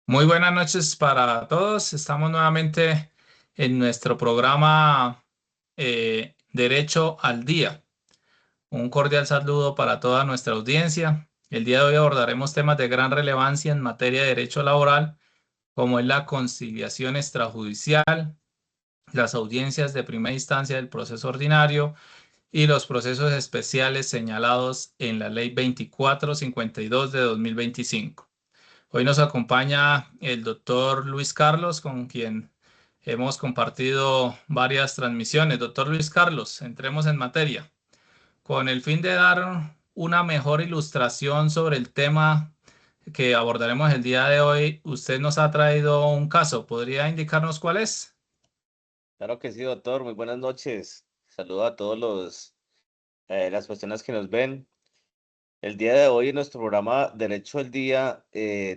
Muy buenas noches para todos. Estamos nuevamente en nuestro programa Derecho al Día. Un cordial saludo para toda nuestra audiencia. El día de hoy abordaremos temas de gran relevancia en materia de derecho laboral, como es la conciliación extrajudicial, las audiencias de primera instancia del proceso ordinario y los procesos especiales señalados en la Ley 2452 de 2025. Hoy nos acompaña el doctor Luis Carlos, con quien hemos compartido varias transmisiones. Doctor Luis Carlos, entremos en materia. Con el fin de dar una mejor ilustración sobre el tema que abordaremos el día de hoy, usted nos ha traído un caso. ¿Podría indicarnos cuál es? Claro que sí, doctor. Muy buenas noches. Saludo a todos las personas que nos ven. El día de hoy en nuestro programa Derecho al Día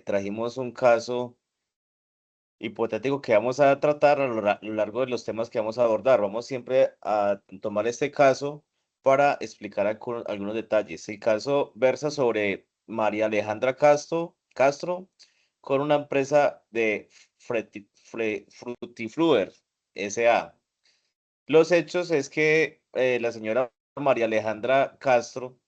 trajimos un caso hipotético que vamos a tratar a lo largo de los temas que vamos a abordar. Vamos siempre a tomar este caso para explicar algunos detalles. El caso versa sobre María Alejandra Castro con una empresa de Frutifluer S.A. Los hechos es que la señora María Alejandra Castro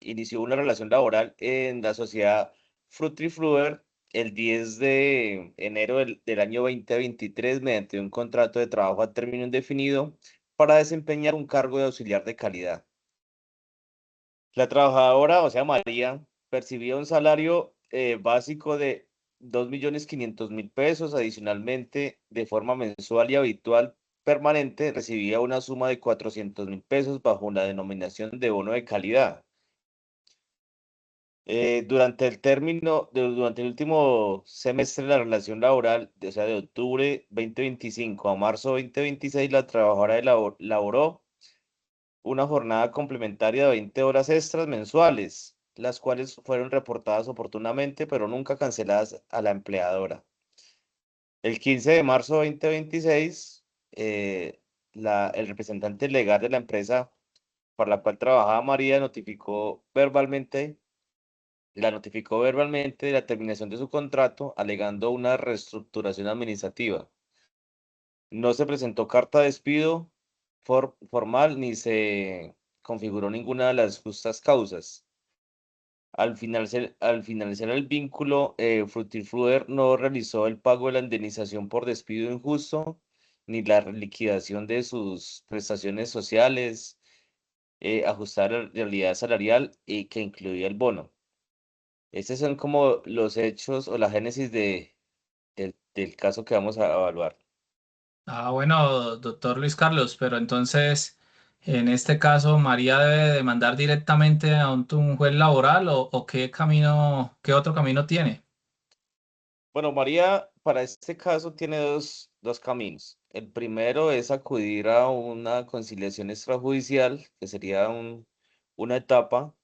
inició una relación laboral en la sociedad Frutifluer el 10 de enero del año 2023 mediante un contrato de trabajo a término indefinido para desempeñar un cargo de auxiliar de calidad. La trabajadora, o sea, María, percibía un salario básico de 2.500.000 pesos. Adicionalmente, de forma mensual y habitual permanente, recibía una suma de 400.000 pesos bajo la denominación de bono de calidad. Durante el último semestre de la relación laboral, o sea, de octubre 2025 a marzo 2026, la trabajadora laboró una jornada complementaria de 20 horas extras mensuales, las cuales fueron reportadas oportunamente, pero nunca canceladas a la empleadora. El 15 de marzo de 2026, el representante legal de la empresa para la cual trabajaba María la notificó verbalmente de la terminación de su contrato, alegando una reestructuración administrativa. No se presentó carta de despido formal ni se configuró ninguna de las justas causas. Al finalizar el vínculo, Frutifruer no realizó el pago de la indemnización por despido injusto ni la liquidación de sus prestaciones sociales, ajustar a la realidad salarial y que incluía el bono. Estos son como los hechos o la génesis del caso que vamos a evaluar. Bueno, doctor Luis Carlos, pero entonces, en este caso, ¿María debe demandar directamente a un juez laboral o qué camino, qué otro camino tiene? Bueno, María, para este caso tiene dos caminos. El primero es acudir a una conciliación extrajudicial, que sería una etapa,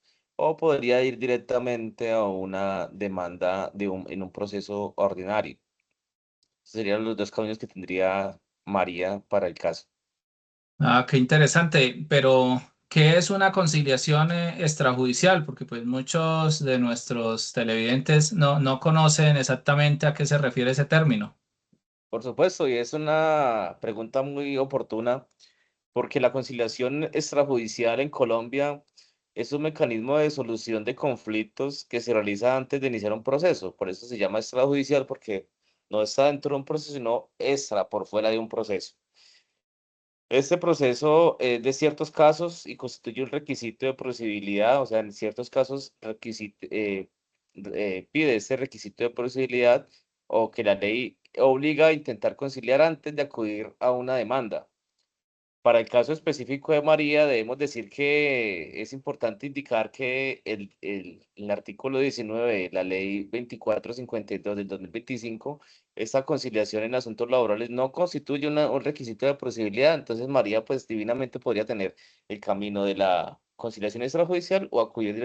o podría ir directamente a una demanda en un proceso ordinario. Serían los dos caminos que tendría María para el caso. Qué interesante, pero ¿qué es una conciliación extrajudicial? Porque pues muchos de nuestros televidentes no conocen exactamente a qué se refiere ese término. Por supuesto, y es una pregunta muy oportuna, porque la conciliación extrajudicial en Colombia es un mecanismo de solución de conflictos que se realiza antes de iniciar un proceso. Por eso se llama extrajudicial, porque no está dentro de un proceso, sino extra, por fuera de un proceso. Este proceso es de ciertos casos y constituye un requisito de procedibilidad, o sea, en ciertos casos pide ese requisito de procedibilidad o que la ley obliga a intentar conciliar antes de acudir a una demanda. Para el caso específico de María, debemos decir que es importante indicar que el artículo 19 de la ley 2452 del 2025, esta conciliación en asuntos laborales no constituye un requisito de procedibilidad. Entonces, María, pues divinamente podría tener el camino de la conciliación extrajudicial o acudir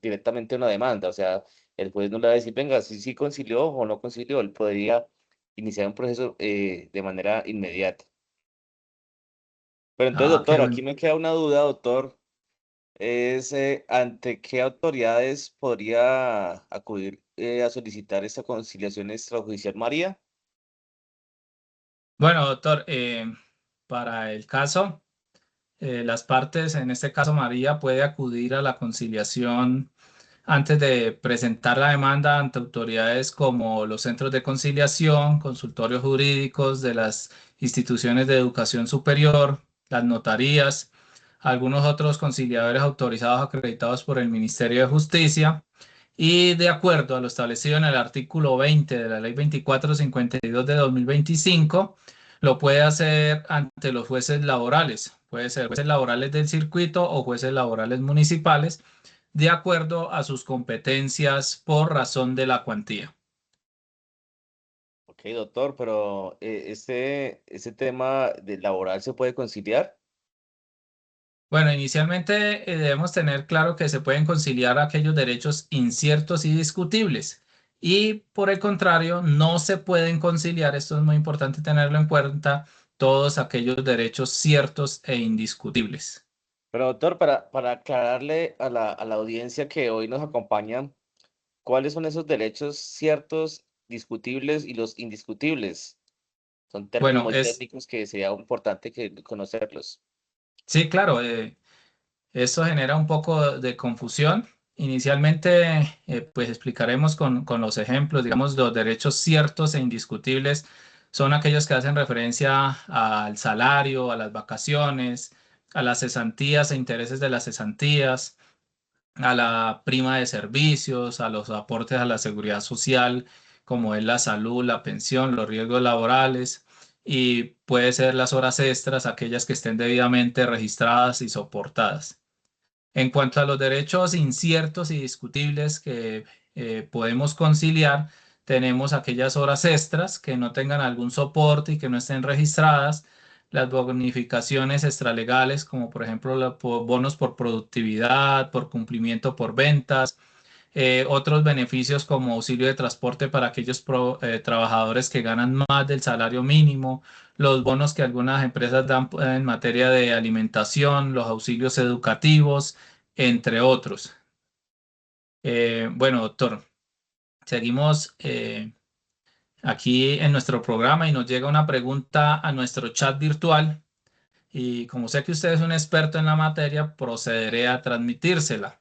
directamente a una demanda. O sea, el juez no le va a decir, venga, si sí concilió o no concilió, él podría iniciar un proceso de manera inmediata. Pero entonces, Qué doctor, aquí bueno. me queda una duda, doctor. es ante qué autoridades podría acudir a solicitar esta conciliación extrajudicial María. Bueno, doctor, para el caso, las partes, en este caso María, puede acudir a la conciliación antes de presentar la demanda ante autoridades como los centros de conciliación, consultorios jurídicos de las instituciones de educación superior, las notarías, algunos otros conciliadores autorizados acreditados por el Ministerio de Justicia y de acuerdo a lo establecido en el artículo 20 de la Ley 2452 de 2025, lo puede hacer ante los jueces laborales. Puede ser jueces laborales del circuito o jueces laborales municipales de acuerdo a sus competencias por razón de la cuantía. Ok, doctor, pero este tema de laboral se puede conciliar. Bueno, inicialmente debemos tener claro que se pueden conciliar aquellos derechos inciertos y discutibles y por el contrario, no se pueden conciliar, esto es muy importante tenerlo en cuenta, todos aquellos derechos ciertos e indiscutibles. Pero doctor, para aclararle a la audiencia que hoy nos acompaña, ¿cuáles son esos derechos ciertos, discutibles y los indiscutibles? Son términos Bueno, muy técnicos que sería importante que conocerlos. sí, claro, esto genera un poco de confusión. Inicialmente, pues explicaremos con los ejemplos, digamos, los derechos ciertos e indiscutibles son aquellos que hacen referencia al salario, a las vacaciones, a las cesantías e intereses de las cesantías, a la prima de servicios, a los aportes a la seguridad social, como es la salud, la pensión, los riesgos laborales, y puede ser las horas extras, aquellas que estén debidamente registradas y soportadas. En cuanto a los derechos inciertos y discutibles que podemos conciliar, tenemos aquellas horas extras que no tengan algún soporte y que no estén registradas, las bonificaciones extralegales, como por ejemplo bonos por productividad, por cumplimiento por ventas, otros beneficios como auxilio de transporte para aquellos trabajadores que ganan más del salario mínimo, los bonos que algunas empresas dan en materia de alimentación, los auxilios educativos, entre otros. Bueno, doctor, seguimos aquí en nuestro programa y nos llega una pregunta a nuestro chat virtual y como sé que usted es un experto en la materia, procederé a transmitírsela.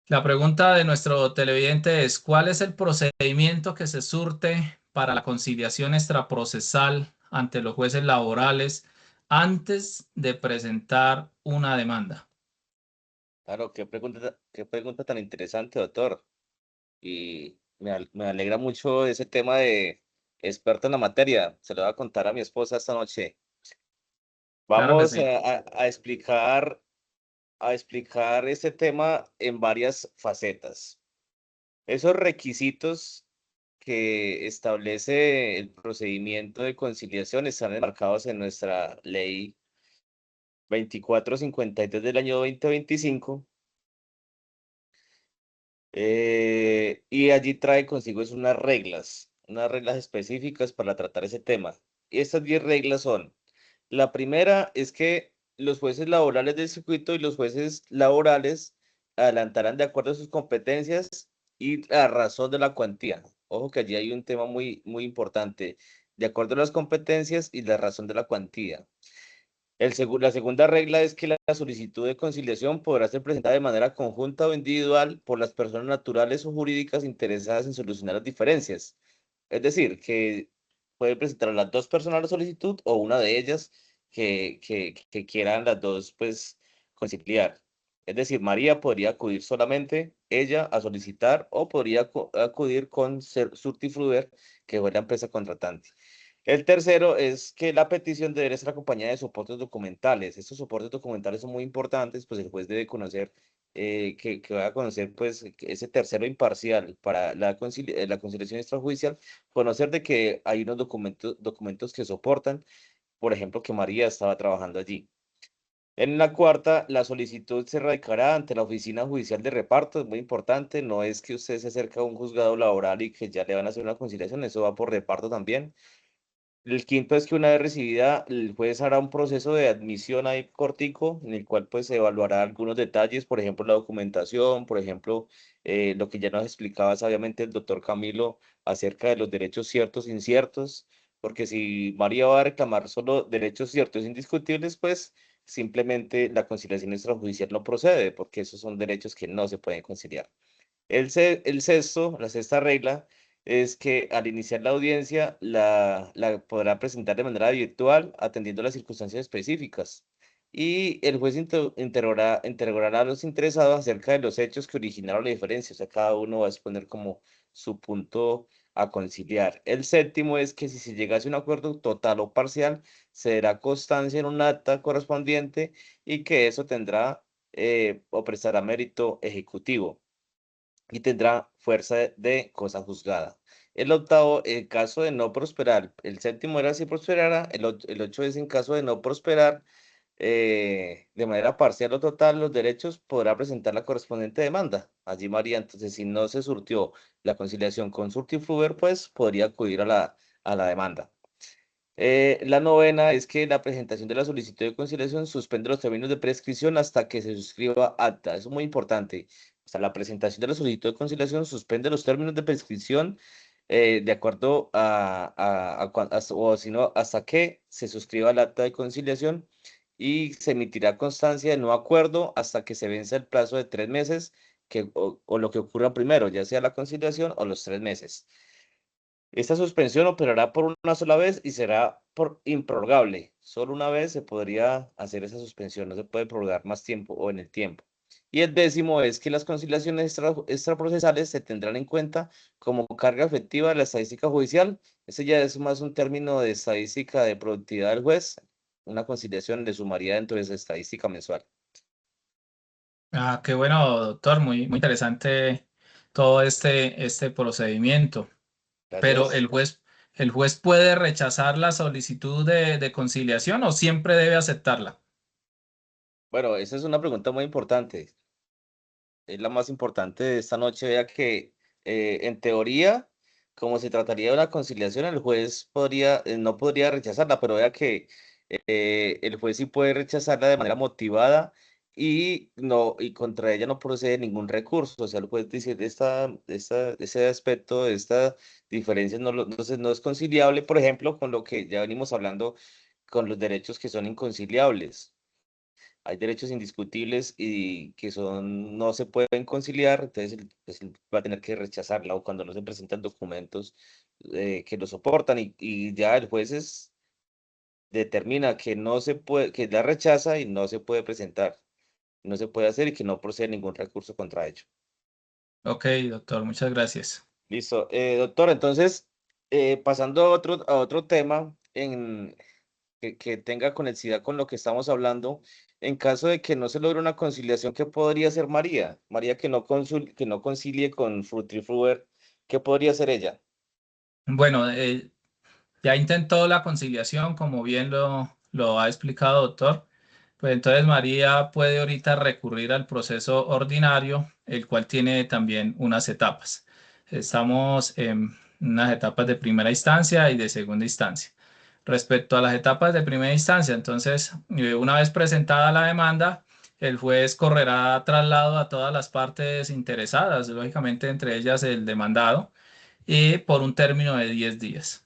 La pregunta de nuestro televidente es, ¿cuál es el procedimiento que se surte para la conciliación extraprocesal ante los jueces laborales antes de presentar una demanda? Claro, qué pregunta tan interesante, doctor. Y me alegra mucho ese tema de experto en la materia. Se lo voy a contar a mi esposa esta noche. Claro que Vamos sí. a explicar este tema en varias facetas. Esos requisitos que establece el procedimiento de conciliación están enmarcados en nuestra ley 2453 del año 2025. Y allí trae consigo es unas reglas específicas para tratar ese tema. Y estas 10 reglas son, la primera es que los jueces laborales del circuito y los jueces laborales adelantarán de acuerdo a sus competencias y a razón de la cuantía. Ojo que allí hay un tema muy importante, de acuerdo a las competencias y la razón de la cuantía. La segunda regla es que la solicitud de conciliación podrá ser presentada de manera conjunta o individual por las personas naturales o jurídicas interesadas en solucionar las diferencias. Es decir, que pueden presentar las dos personas la solicitud o una de ellas que quieran las dos, pues, conciliar. Es decir, María podría acudir solamente ella a solicitar o podría acudir con Surtifruder, que fue la empresa contratante. El tercero es que la petición debe estar acompañada de soportes documentales. Estos soportes documentales son muy importantes, pues el juez debe conocer, que va a conocer pues que ese tercero imparcial para la conciliación extrajudicial, conocer de que hay unos documentos que soportan, por ejemplo, que María estaba trabajando allí. En la cuarta, la solicitud se radicará ante la oficina judicial de reparto, es muy importante, no es que usted se acerque a un juzgado laboral y que ya le van a hacer una conciliación, eso va por reparto también. El quinto es que una vez recibida, el juez hará un proceso de admisión ahí cortico, en el cual pues se evaluará algunos detalles, por ejemplo, la documentación, por ejemplo, lo que ya nos explicaba sabiamente el doctor Camilo acerca de los derechos ciertos e inciertos, porque si María va a reclamar solo derechos ciertos e indiscutibles, pues simplemente la conciliación extrajudicial no procede, porque esos son derechos que no se pueden conciliar. El sexto, la sexta regla, es que al iniciar la audiencia la podrá presentar de manera virtual, atendiendo las circunstancias específicas. Y el juez interrogará a los interesados acerca de los hechos que originaron la diferencia. O sea, cada uno va a exponer como su punto a conciliar. El séptimo es que si se llegase a un acuerdo total o parcial, se dará constancia en un acta correspondiente y que eso tendrá o prestará mérito ejecutivo y tendrá fuerza de cosa juzgada. El octavo, en caso de no prosperar. El séptimo era si prosperara. El ocho es en caso de no prosperar de manera parcial o total los derechos, podrá presentar la correspondiente demanda. Allí María, entonces, si no se surtió la conciliación con Surtifluver, pues podría acudir a la demanda. La novena es que la presentación de la solicitud de conciliación suspende los términos de prescripción hasta que se suscriba acta. Eso es muy importante. O sea, la presentación de la solicitud de conciliación suspende los términos de prescripción de acuerdo o si no, hasta que se suscriba el acta de conciliación y se emitirá constancia de no acuerdo hasta que se venza el plazo de 3 meses o lo que ocurra primero, ya sea la conciliación o los 3 meses. Esta suspensión operará por una sola vez y será por improrrogable. Solo una vez se podría hacer esa suspensión, no se puede prorrogar más tiempo o en el tiempo. Y el décimo es que las conciliaciones extraprocesales se tendrán en cuenta como carga efectiva de la estadística judicial. Ese ya es más un término de estadística de productividad del juez. Una conciliación le sumaría dentro de esa estadística mensual. Ah, qué bueno, doctor, muy, muy interesante todo este procedimiento. Pero Gracias. el juez puede rechazar la solicitud de conciliación o siempre debe aceptarla. Bueno, esa es una pregunta muy importante. Es la más importante de esta noche, vea que en teoría, como se trataría de una conciliación, el juez no podría rechazarla, pero vea que el juez sí puede rechazarla de manera motivada y contra ella no procede ningún recurso. O sea, el juez dice, ese aspecto, esta diferencia no es conciliable, por ejemplo, con lo que ya venimos hablando con los derechos que son inconciliables. Hay derechos indiscutibles y que no se pueden conciliar, entonces él va a tener que rechazarla o cuando no se presentan documentos que lo soportan y ya el juez determina que no se puede, que la rechaza y no se puede presentar, no se puede hacer y que no procede ningún recurso contra ello. Ok, doctor, muchas gracias. Listo. Doctor, entonces, pasando a otro tema que tenga conexidad con lo que estamos hablando, en caso de que no se logre una conciliación, ¿qué podría hacer María? María que no concilie con Frutifruber, ¿qué podría hacer ella? Bueno, ya intentó la conciliación, como bien lo ha explicado, doctor. Pues entonces María puede ahorita recurrir al proceso ordinario, el cual tiene también unas etapas. Estamos en unas etapas de primera instancia y de segunda instancia. Respecto a las etapas de primera instancia, entonces, una vez presentada la demanda, el juez correrá traslado a todas las partes interesadas, lógicamente entre ellas el demandado, y por un término de 10 días.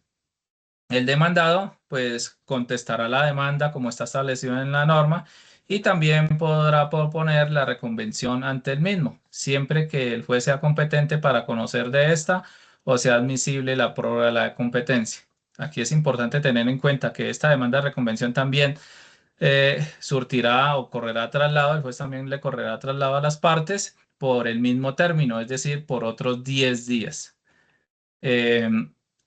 El demandado, pues, contestará la demanda como está establecido en la norma y también podrá proponer la reconvención ante el mismo, siempre que el juez sea competente para conocer de esta o sea admisible la prórroga de la competencia. Aquí es importante tener en cuenta que esta demanda de reconvención también surtirá o correrá traslado, el juez también le correrá traslado a las partes por el mismo término, es decir, por otros 10 días. Eh,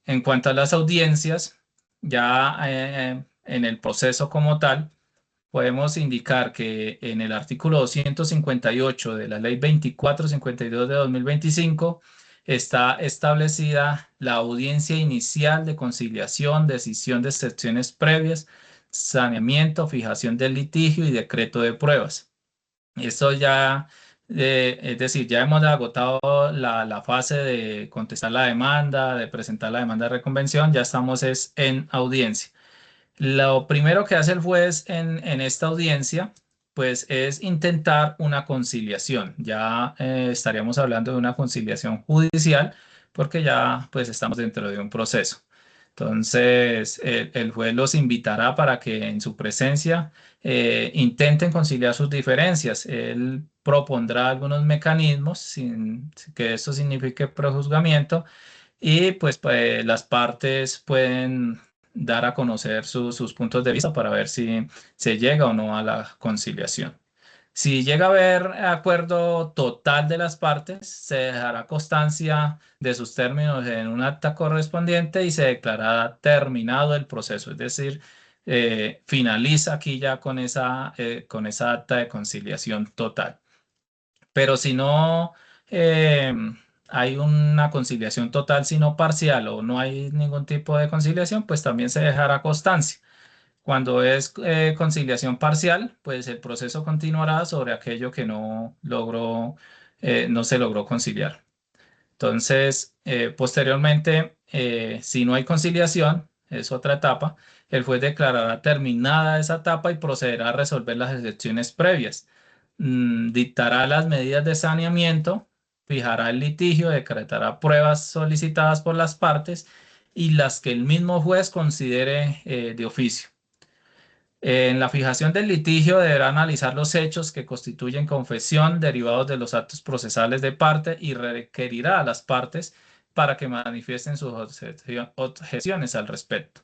en cuanto a las audiencias, ya en el proceso como tal, podemos indicar que en el artículo 258 de la Ley 2452 de 2025 está establecida la audiencia inicial de conciliación, decisión de excepciones previas, saneamiento, fijación del litigio y decreto de pruebas. Esto ya Es decir, ya hemos agotado la fase de contestar la demanda, de presentar la demanda de reconvención, ya estamos es en audiencia. Lo primero que hace el juez en esta audiencia, pues es intentar una conciliación. Ya estaríamos hablando de una conciliación judicial porque ya pues estamos dentro de un proceso. Entonces, el juez los invitará para que en su presencia intenten conciliar sus diferencias. Él propondrá algunos mecanismos sin que esto signifique prejuzgamiento y pues las partes pueden dar a conocer sus puntos de vista para ver si se llega o no a la conciliación. Si llega a haber acuerdo total de las partes, se dejará constancia de sus términos en un acta correspondiente y se declarará terminado el proceso, es decir, finaliza aquí ya con esa acta de conciliación total. Pero si no eh, hay una conciliación total, sino parcial, o no hay ningún tipo de conciliación, pues también se dejará constancia. Cuando es conciliación parcial, pues el proceso continuará sobre aquello que no se logró conciliar. Entonces, posteriormente, si no hay conciliación, es otra etapa, el juez declarará terminada esa etapa y procederá a resolver las excepciones previas. Dictará las medidas de saneamiento, fijará el litigio, decretará pruebas solicitadas por las partes y las que el mismo juez considere de oficio. En la fijación del litigio deberá analizar los hechos que constituyen confesión derivados de los actos procesales de parte y requerirá a las partes para que manifiesten sus objeciones al respecto.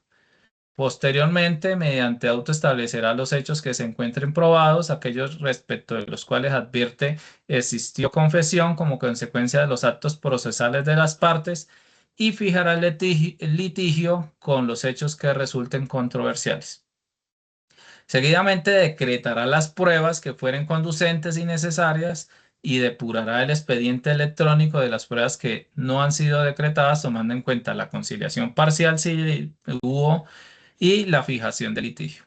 Posteriormente, mediante auto establecerá los hechos que se encuentren probados, aquellos respecto de los cuales advierte existió confesión como consecuencia de los actos procesales de las partes y fijará el litigio con los hechos que resulten controversiales. Seguidamente decretará las pruebas que fueren conducentes y necesarias y depurará el expediente electrónico de las pruebas que no han sido decretadas, tomando en cuenta la conciliación parcial si hubo y la fijación del litigio.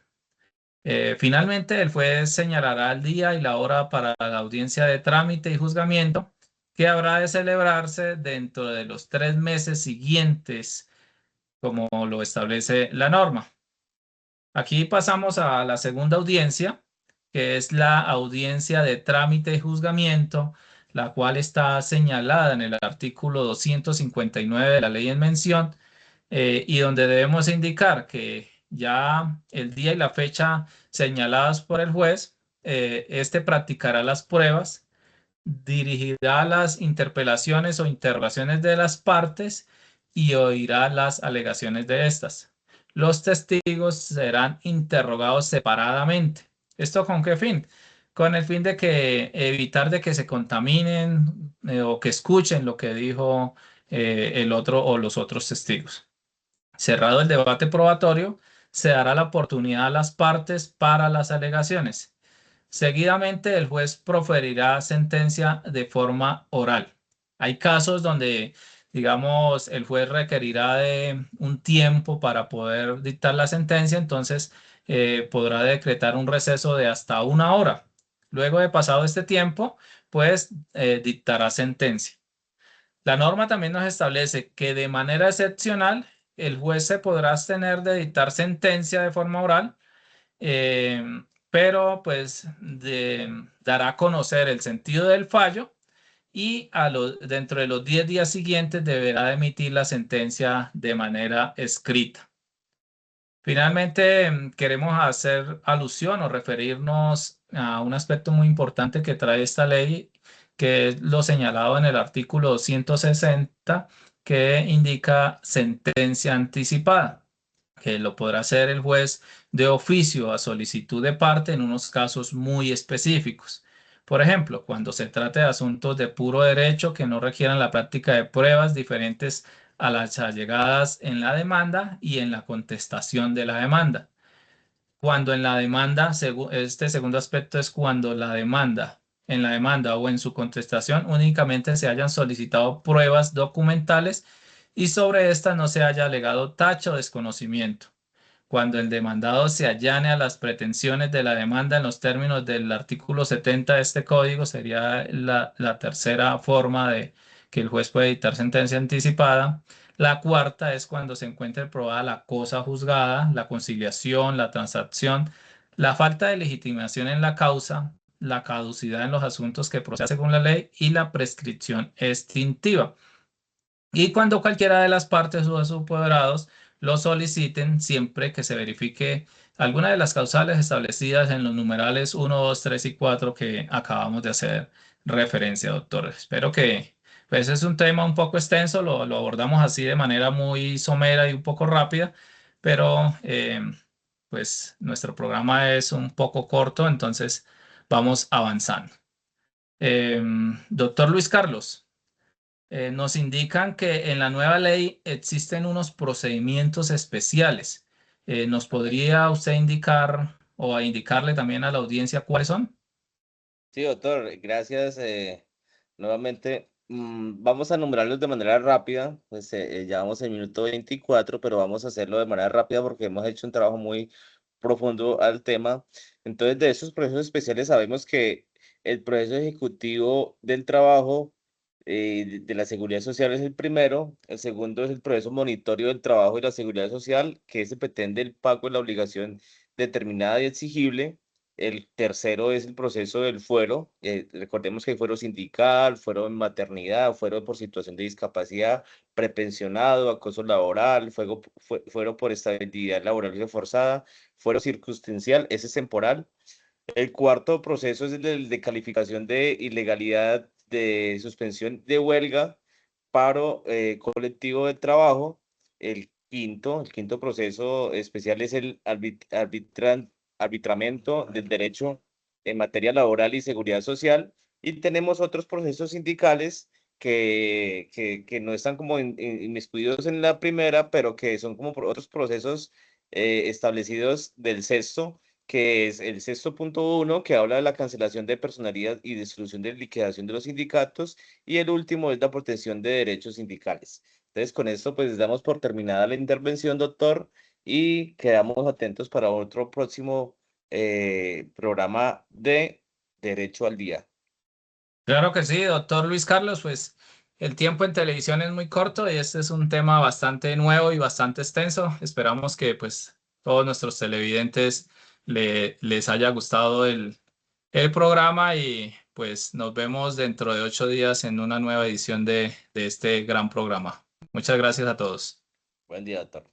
Finalmente, el juez señalará el día y la hora para la audiencia de trámite y juzgamiento que habrá de celebrarse dentro de los 3 meses siguientes, como lo establece la norma. Aquí pasamos a la segunda audiencia, que es la audiencia de trámite y juzgamiento, la cual está señalada en el artículo 259 de la ley en mención, y donde debemos indicar que ya el día y la fecha señaladas por el juez, este practicará las pruebas, dirigirá las interpelaciones o interrogaciones de las partes y oirá las alegaciones de estas. Los testigos serán interrogados separadamente. ¿Esto con qué fin? Con el fin de que evitar de que se contaminen o que escuchen lo que dijo el otro o los otros testigos. Cerrado el debate probatorio, se dará la oportunidad a las partes para las alegaciones. Seguidamente, el juez proferirá sentencia de forma oral. Hay casos donde, digamos, el juez requerirá de un tiempo para poder dictar la sentencia, entonces podrá decretar un receso de hasta 1 hora. Luego de pasado este tiempo, pues dictará sentencia. La norma también nos establece que de manera excepcional el juez se podrá abstener de dictar sentencia de forma oral, eh, pero pues dará a conocer el sentido del fallo y dentro de los 10 días siguientes deberá emitir la sentencia de manera escrita. Finalmente, queremos hacer alusión o referirnos a un aspecto muy importante que trae esta ley, que es lo señalado en el artículo 160, que indica sentencia anticipada, que lo podrá hacer el juez de oficio a solicitud de parte en unos casos muy específicos. Por ejemplo, cuando se trate de asuntos de puro derecho que no requieran la práctica de pruebas diferentes a las allegadas en la demanda y en la contestación de la demanda. Cuando en la demanda, este segundo aspecto es cuando en la demanda o en su contestación únicamente se hayan solicitado pruebas documentales y sobre estas no se haya alegado tacha o desconocimiento. cuando el demandado se allane a las pretensiones de la demanda en los términos del artículo 70 de este código, sería la tercera forma de que el juez puede dictar sentencia anticipada. La cuarta es cuando se encuentre probada la cosa juzgada, la conciliación, la transacción, la falta de legitimación en la causa, la caducidad en los asuntos que procede según la ley y la prescripción extintiva. Y cuando cualquiera de las partes o de sus apoderados lo soliciten, siempre que se verifique alguna de las causales establecidas en los numerales 1, 2, 3 y 4 que acabamos de hacer referencia, doctor. Espero que, pues es un tema un poco extenso, lo abordamos así de manera muy somera y un poco rápida, pero pues nuestro programa es un poco corto, entonces vamos avanzando. Doctor Luis Carlos. Nos indican que en la nueva ley existen unos procedimientos especiales. ¿Nos podría usted indicar o indicarle también a la audiencia cuáles son? Sí, doctor, gracias. Nuevamente, vamos a nombrarlos de manera rápida, pues ya vamos en minuto 24, pero vamos a hacerlo de manera rápida porque hemos hecho un trabajo muy profundo al tema. Entonces, de esos procesos especiales sabemos que el proceso ejecutivo del trabajo de la seguridad social es el primero, el segundo es el proceso monitorio del trabajo y la seguridad social, que se pretende el pago de la obligación determinada y exigible. El tercero es el proceso del fuero. Recordemos que hay fuero sindical, fuero en maternidad, fuero por situación de discapacidad, prepensionado, acoso laboral, fuero por estabilidad laboral reforzada, fuero circunstancial, ese es temporal. El cuarto proceso es el de calificación de ilegalidad de suspensión de huelga, paro colectivo de trabajo. El quinto proceso especial es el arbitramiento del derecho en materia laboral y seguridad social. Y tenemos otros procesos sindicales que no están como inmiscuidos en la primera, pero que son como otros procesos establecidos del sexto, que es el sexto punto uno, que habla de la cancelación de personalidad y disolución de liquidación de los sindicatos, y el último es la protección de derechos sindicales. Entonces, con esto, pues damos por terminada la intervención, doctor, y quedamos atentos para otro próximo programa de Derecho al Día. Claro que sí, doctor Luis Carlos, pues el tiempo en televisión es muy corto y este es un tema bastante nuevo y bastante extenso. Esperamos que pues todos nuestros televidentes les haya gustado el programa y pues nos vemos dentro de 8 días en una nueva edición de este gran programa. Muchas gracias a todos. Buen día, doctor.